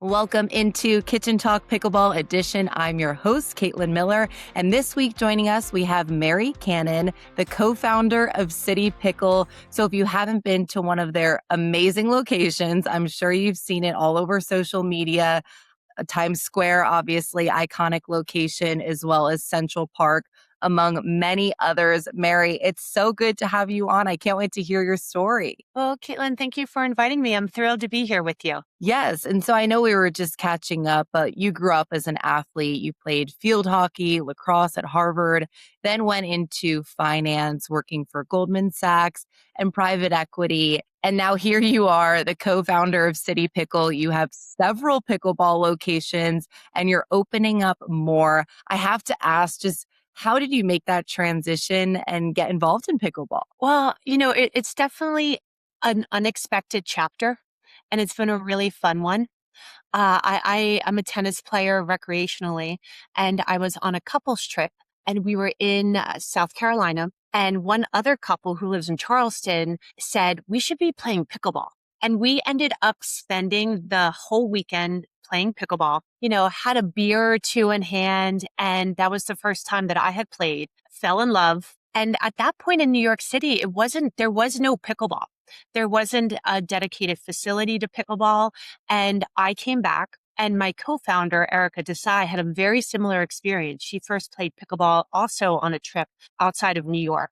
Welcome into Kitchen Talk Pickleball Edition. I'm your host, Caitlin Miller. And this week joining us, we have Mary Cannon, the co-founder of CityPickle. So if you haven't been to one of their amazing locations, I'm sure you've seen it all over social media. Times Square, obviously, iconic location, as well as Central Park, among many others. Mary, it's so good to have you on. I can't wait to hear your story. Well, Caitlin, thank you for inviting me. I'm thrilled to be here with you. Yes. And so I know we were just catching up, but you grew up as an athlete. You played field hockey, lacrosse at Harvard, then went into finance, working for Goldman Sachs and private equity. And now here you are, the co-founder of CityPickle. You have several pickleball locations and you're opening up more. I have to ask, just how did you make that transition and get involved in pickleball? Well, it's definitely an unexpected chapter, and it's been a really fun one. I am a tennis player recreationally, and I was on a couples trip, and we were in South Carolina, and one other couple who lives in Charleston said, we should be playing pickleball. And we ended up spending the whole weekend playing pickleball, had a beer or two in hand. And that was the first time that I had played, fell in love. And at that point in New York City, there was no pickleball. There wasn't a dedicated facility to pickleball. And I came back, and my co-founder, Erica Desai, had a very similar experience. She first played pickleball also on a trip outside of New York.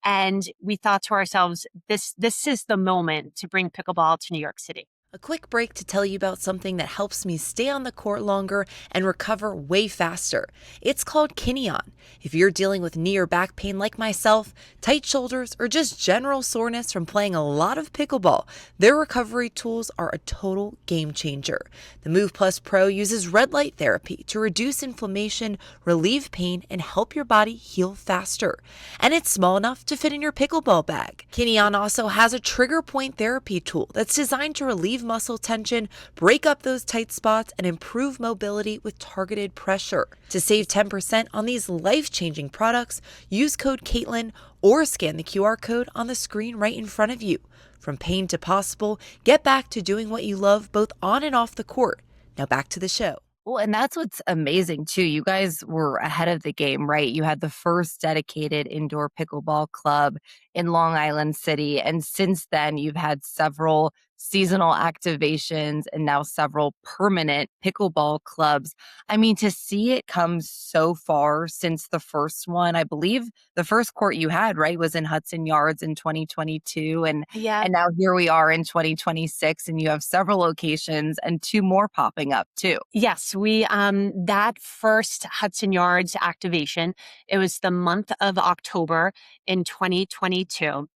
And we thought to ourselves, this is the moment to bring pickleball to New York City. A quick break to tell you about something that helps me stay on the court longer and recover way faster. It's called Kineon. If you're dealing with knee or back pain like myself, tight shoulders, or just general soreness from playing a lot of pickleball, their recovery tools are a total game changer. The Move Plus Pro uses red light therapy to reduce inflammation, relieve pain, and help your body heal faster. And it's small enough to fit in your pickleball bag. Kineon also has a trigger point therapy tool that's designed to relieve muscle tension, break up those tight spots, and improve mobility with targeted pressure. To save 10% on these life-changing products, use code Caitlin or scan the QR code on the screen right in front of you. From pain to possible, get back to doing what you love both on and off the court. Now back to the show. Well, and that's what's amazing too. You guys were ahead of the game, right? You had the first dedicated indoor pickleball club in Long Island City. And since then, you've had several seasonal activations and now several permanent pickleball clubs. I mean, to see it come so far since the first one, I believe the first court you had, right, was in Hudson Yards in 2022. And now here we are in 2026, and you have several locations and two more popping up too. Yes, we that first Hudson Yards activation, it was the month of October in 2022,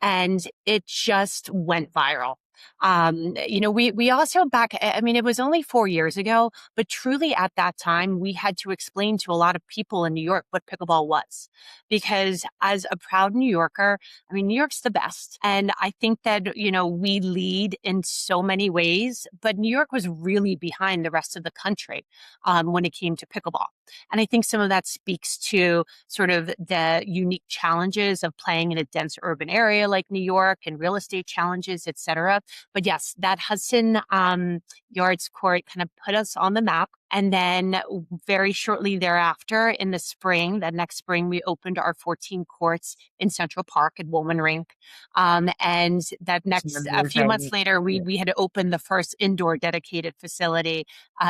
and it just went viral. We also it was only 4 years ago, but truly at that time, we had to explain to a lot of people in New York what pickleball was. Because as a proud New Yorker, New York's the best. And I think that, we lead in so many ways, but New York was really behind the rest of the country when it came to pickleball. And I think some of that speaks to sort of the unique challenges of playing in a dense urban area like New York and real estate challenges, et cetera. But yes, that Hudson Yards court kind of put us on the map. And then very shortly thereafter, in the spring, that next spring, we opened our 14 courts in Central Park at Wollman Rink. And that a few months later, we had opened the first indoor dedicated facility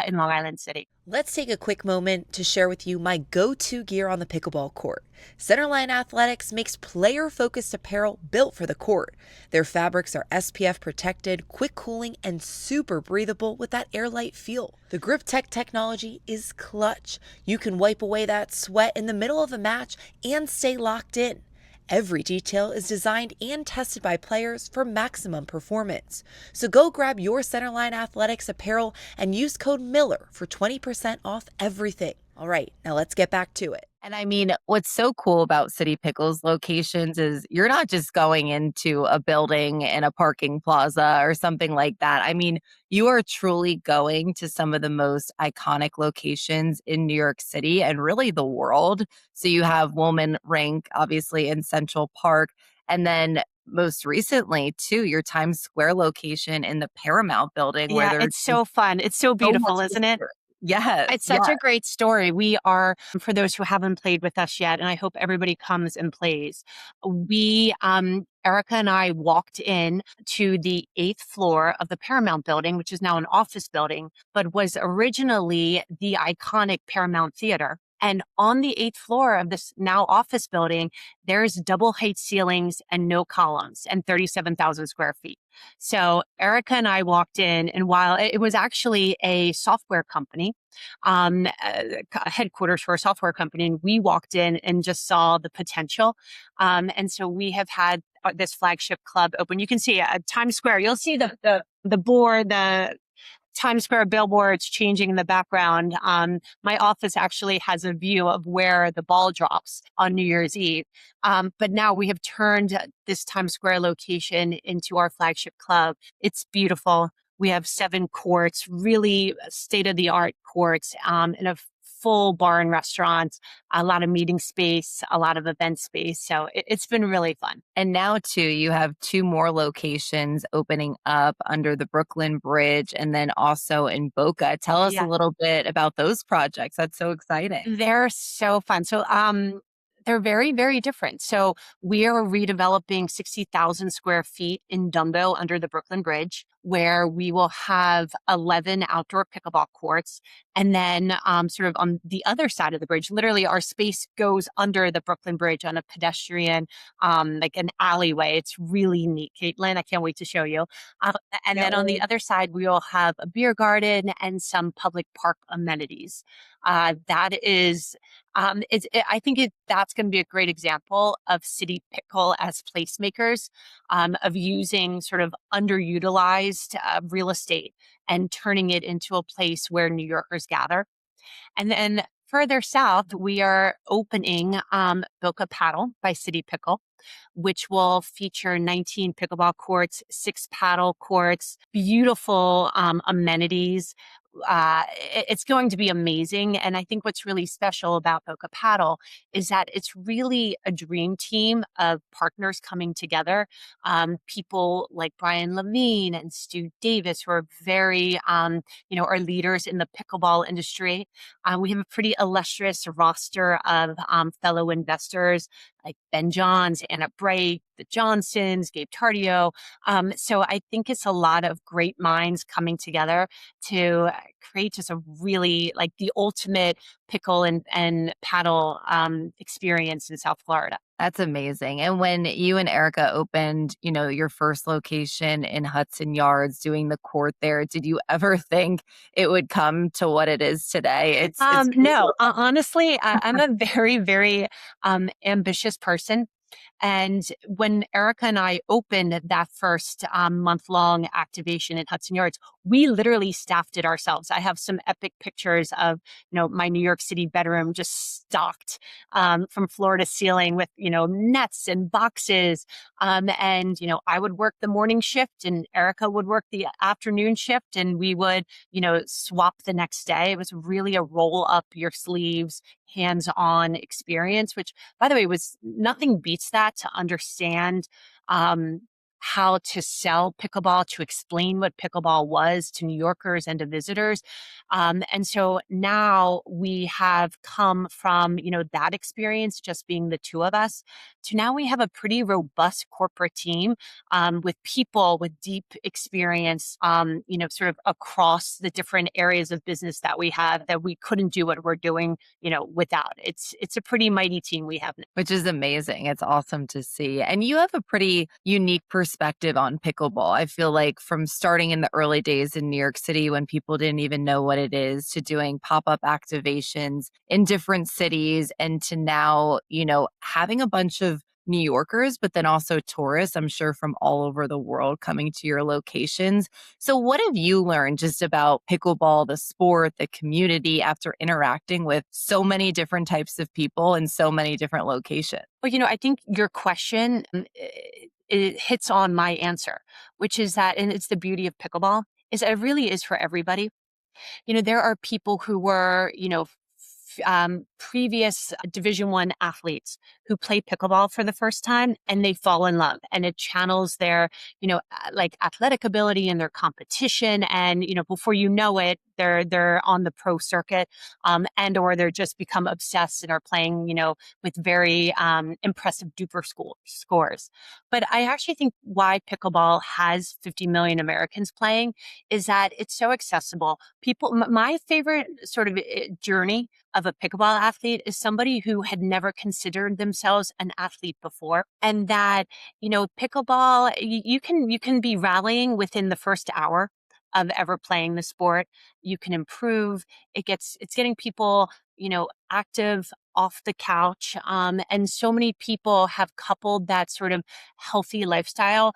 in Long Island City. Let's take a quick moment to share with you my go-to gear on the pickleball court. Centerline Athletics makes player-focused apparel built for the court. Their fabrics are SPF protected, quick cooling, and super breathable with that airlight feel. The Grip Tech technology is clutch. You can wipe away that sweat in the middle of a match and stay locked in. Every detail is designed and tested by players for maximum performance. So go grab your Centerline Athletics apparel and use code Miller for 20% off everything. All right, now let's get back to it. And I mean, what's so cool about CityPickle's locations is you're not just going into a building in a parking plaza or something like that. I mean, you are truly going to some of the most iconic locations in New York City and really the world. So you have Wollman Rink, obviously in Central Park, and then most recently too, your Times Square location in the Paramount Building where Yeah, there's it's so fun. It's so so much beautiful, isn't it? history. Yes, It's such yes. a great story. We are, for those who haven't played with us yet, and I hope everybody comes and plays. Erica and I walked in to the eighth floor of the Paramount Building, which is now an office building, but was originally the iconic Paramount Theater. And on the eighth floor of this now office building, there's double height ceilings and no columns and 37,000 square feet. So Erica and I walked in, and while it was actually a software company, headquarters for a software company, and we walked in and just saw the potential. And so we have had this flagship club open. You can see Times Square. You'll see the board, the Times Square billboards changing in the background. My office actually has a view of where the ball drops on New Year's Eve. But now we have turned this Times Square location into our flagship club. It's beautiful. We have 7 courts, really state-of-the-art courts, and a full bar and restaurant, a lot of meeting space, a lot of event space. So it's been really fun. And now too, you have 2 more locations opening up under the Brooklyn Bridge and then also in Boca. Tell us a Yeah, little bit about those projects. That's so exciting. they're so fun. So they're very, very different. So we are redeveloping 60,000 square feet in Dumbo under the Brooklyn Bridge, where we will have 11 outdoor pickleball courts. And then sort of on the other side of the bridge, literally our space goes under the Brooklyn Bridge on a pedestrian, like an alleyway. It's really neat, Caitlin. I can't wait to show you. Uh, and then on the other side, we will have a beer garden and some public park amenities. That is I think that's going to be a great example of CityPickle as placemakers, of using sort of underutilized real estate and turning it into a place where New Yorkers gather. And then further south, we are opening Boca Paddle by CityPickle, which will feature 19 pickleball courts, 6 paddle courts, beautiful amenities. It's going to be amazing. And I think what's really special about Boca Paddle is that it's really a dream team of partners coming together. People like Brian Levine and Stu Davis, who are very, are leaders in the pickleball industry. We have a pretty illustrious roster of fellow investors like Ben Johns, Anna Bright, the Johnsons, Gabe Tardio. So I think it's a lot of great minds coming together to create just a really like the ultimate pickle and paddle experience in South Florida. That's amazing. And when you and Erica opened, your first location in Hudson Yards doing the court there, did you ever think it would come to what it is today? It's No, honestly, I'm a very, very ambitious person. And when Erica and I opened that first month-long activation in Hudson Yards, we literally staffed it ourselves. I have some epic pictures of, my New York City bedroom just stocked from floor to ceiling with, nets and boxes. I would work the morning shift and Erica would work the afternoon shift, and we would, swap the next day. It was really a roll up your sleeves, hands-on experience, which, by the way, was nothing beats that to understand how to sell pickleball, to explain what pickleball was to New Yorkers and to visitors. And so now we have come from, that experience, just being the 2 of us, to now we have a pretty robust corporate team with people with deep experience, sort of across the different areas of business that we have, that we couldn't do what we're doing, without. It's a pretty mighty team we have now. which is amazing. It's awesome to see. And you have a pretty unique perspective on pickleball. I feel like from starting in the early days in New York City when people didn't even know what it is, to doing pop-up activations in different cities, and to now, having a bunch of New Yorkers, but then also tourists, I'm sure from all over the world coming to your locations. So what have you learned just about pickleball, the sport, the community, after interacting with so many different types of people in so many different locations? Well, I think your question, it hits on my answer, which is that, and it's the beauty of pickleball, is that it really is for everybody. There are people who were, previous Division I athletes who play pickleball for the first time and they fall in love, and it channels their, like athletic ability and their competition. And, before you know it, they're on the pro circuit, and or they're just become obsessed and are playing, with very impressive duper scores. But I actually think why pickleball has 50 million Americans playing is that it's so accessible. My favorite sort of journey of a pickleball athlete is somebody who had never considered themselves an athlete before. And that, pickleball, you can be rallying within the first hour of ever playing the sport. You can improve. It's getting people, active off the couch. And so many people have coupled that sort of healthy lifestyle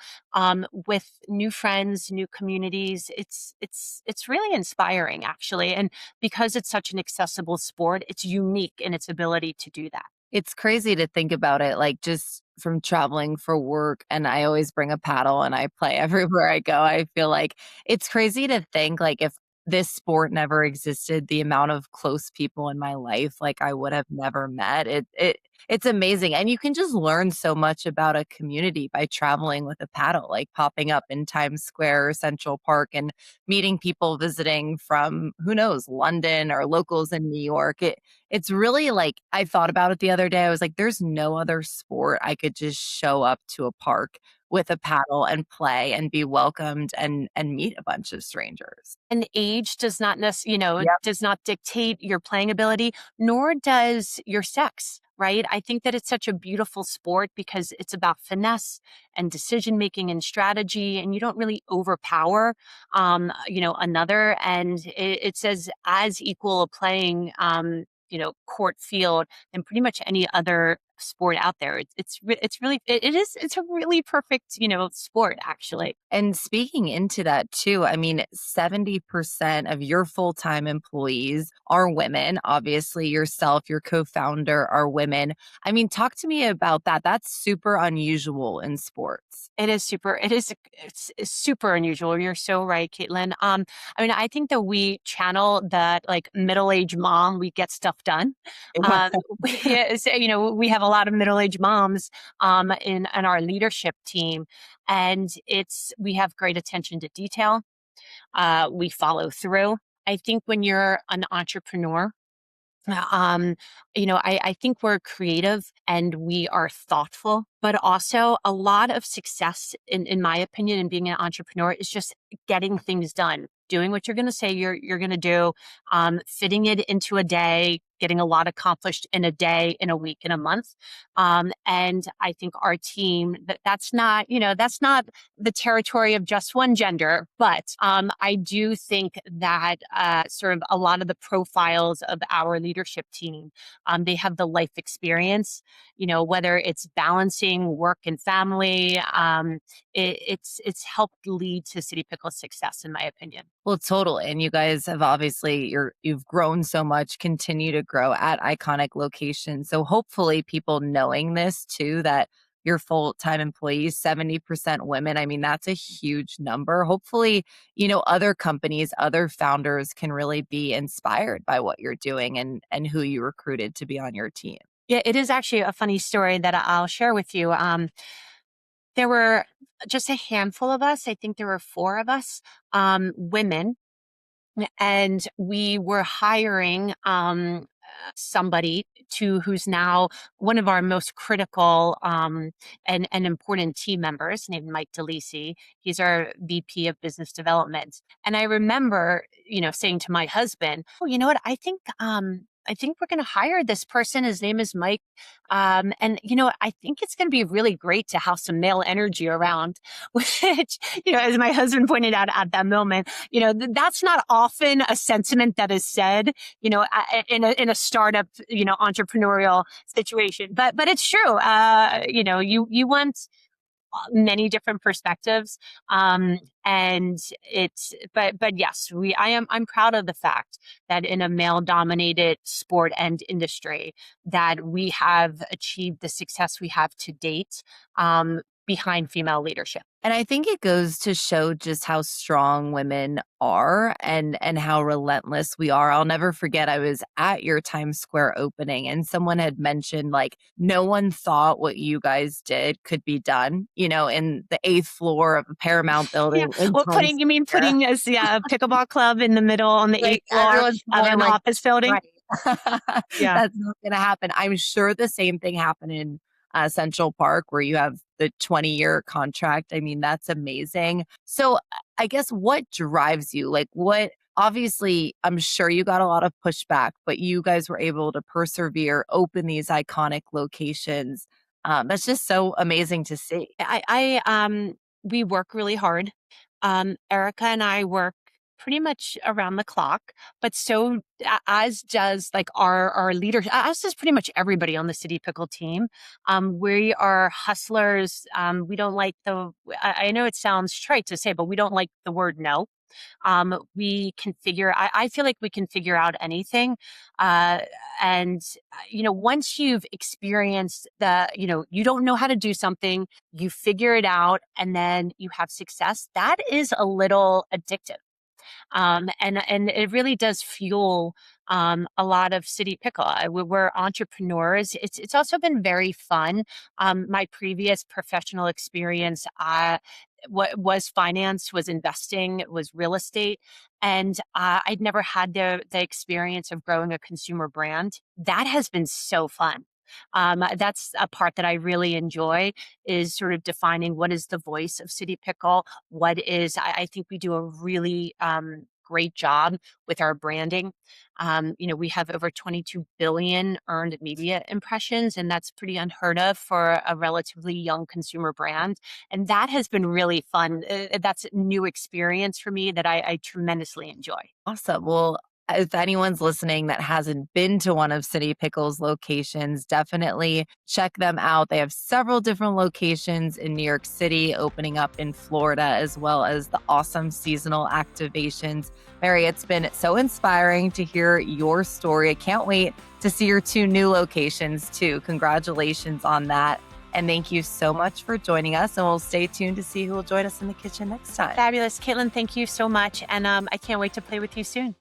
with new friends, new communities. It's really inspiring, actually. And because it's such an accessible sport, it's unique in its ability to do that. It's crazy to think about it, like, just from traveling for work, and I always bring a paddle and I play everywhere I go. I feel like it's crazy to think, like, if this sport never existed, the amount of close people in my life, like, I would have never met. It's amazing, and you can just learn so much about a community by traveling with a paddle, like popping up in Times Square or Central Park and meeting people visiting from, who knows, London or locals in New York. It's really like, I thought about it the other day. I was like, there's no other sport I could just show up to a park with a paddle and play and be welcomed and meet a bunch of strangers. And age does not Yep. does not dictate your playing ability, nor does your sex, right? I think that it's such a beautiful sport because it's about finesse and decision making and strategy, and you don't really overpower, another. And it's as equal a playing, court field than pretty much any other sport out there. It's a really perfect, sport, actually. And speaking into that too, I mean, 70% of your full-time employees are women. Obviously, yourself, your co-founder are women. I mean, talk to me about that. That's super unusual in sports. It's super unusual. You're so right, Caitlin. I mean, I think that we channel that like middle-aged mom, we get stuff done. Um, we have a lot of middle-aged moms in our leadership team, and we have great attention to detail. We follow through. I think when you're an entrepreneur, um, I think we're creative and we are thoughtful, but also a lot of success, in my opinion, in being an entrepreneur is just getting things done, doing what you're going to say you're going to do, fitting it into a day, getting a lot accomplished in a day, in a week, in a month. And I think our team, that's not the territory of just one gender, but I do think that sort of a lot of the profiles of our leadership team, they have the life experience, whether it's balancing work and family. It's helped lead to City Pickle's success, in my opinion. Well, totally. And you guys have obviously you've grown so much, continue to grow at iconic locations. So hopefully people knowing this too, that your full-time employees, 70% women. I mean, that's a huge number. Hopefully, other companies, other founders can really be inspired by what you're doing and who you recruited to be on your team. Yeah, it is actually a funny story that I'll share with you. There were just a handful of us. I think there were four of us, women, and we were hiring somebody who's now one of our most critical and important team members, named Mike DeLisi. He's our VP of Business Development. And I remember, saying to my husband, "Oh, you know what? I think we're going to hire this person. His name is Mike. And, I think it's going to be really great to have some male energy around," which, as my husband pointed out at that moment, that's not often a sentiment that is said, in a startup, entrepreneurial situation. But it's true. You want many different perspectives. And but yes, I'm proud of the fact that in a male dominated sport and industry that we have achieved the success we have to date. behind female leadership. And I think it goes to show just how strong women are and how relentless we are. I'll never forget, I was at your Times Square opening and someone had mentioned like no one thought what you guys did could be done, in the 8th floor of a Paramount Yeah. building in Well, Times Square. putting a pickleball club in the middle on the Like eighth floor everyone's of going an like, office building? right. Yeah. That's not going to happen. I'm sure the same thing happened in Central Park where you have the 20-year contract. I mean, that's amazing. So I guess what drives you? Like obviously, I'm sure you got a lot of pushback, but you guys were able to persevere, open these iconic locations. That's just so amazing to see. We work really hard. Erica and I work pretty much around the clock, but as does like our leaders, as does pretty much everybody on the City Pickle team. We are hustlers. We don't like I know it sounds trite to say, but we don't like the word no. I feel like we can figure out anything. Once you've experienced you don't know how to do something, you figure it out and then you have success. That is a little addictive. And it really does fuel a lot of City Pickle. We're entrepreneurs. It's also been very fun. My previous professional experience, what was finance, was investing, was real estate, and I'd never had the experience of growing a consumer brand. That has been so fun. That's a part that I really enjoy, is sort of defining what is the voice of City Pickle. I think we do a really great job with our branding. We have over 22 billion earned media impressions, and that's pretty unheard of for a relatively young consumer brand. And that has been really fun. That's a new experience for me that I tremendously enjoy. Awesome. Well, if anyone's listening that hasn't been to one of City Pickle's locations, definitely check them out. They have several different locations in New York City, opening up in Florida, as well as the awesome seasonal activations. Mary, it's been so inspiring to hear your story. I can't wait to see your 2 new locations too. Congratulations on that. And thank you so much for joining us. And we'll stay tuned to see who will join us in the kitchen next time. Fabulous. Caitlin, thank you so much. And I can't wait to play with you soon.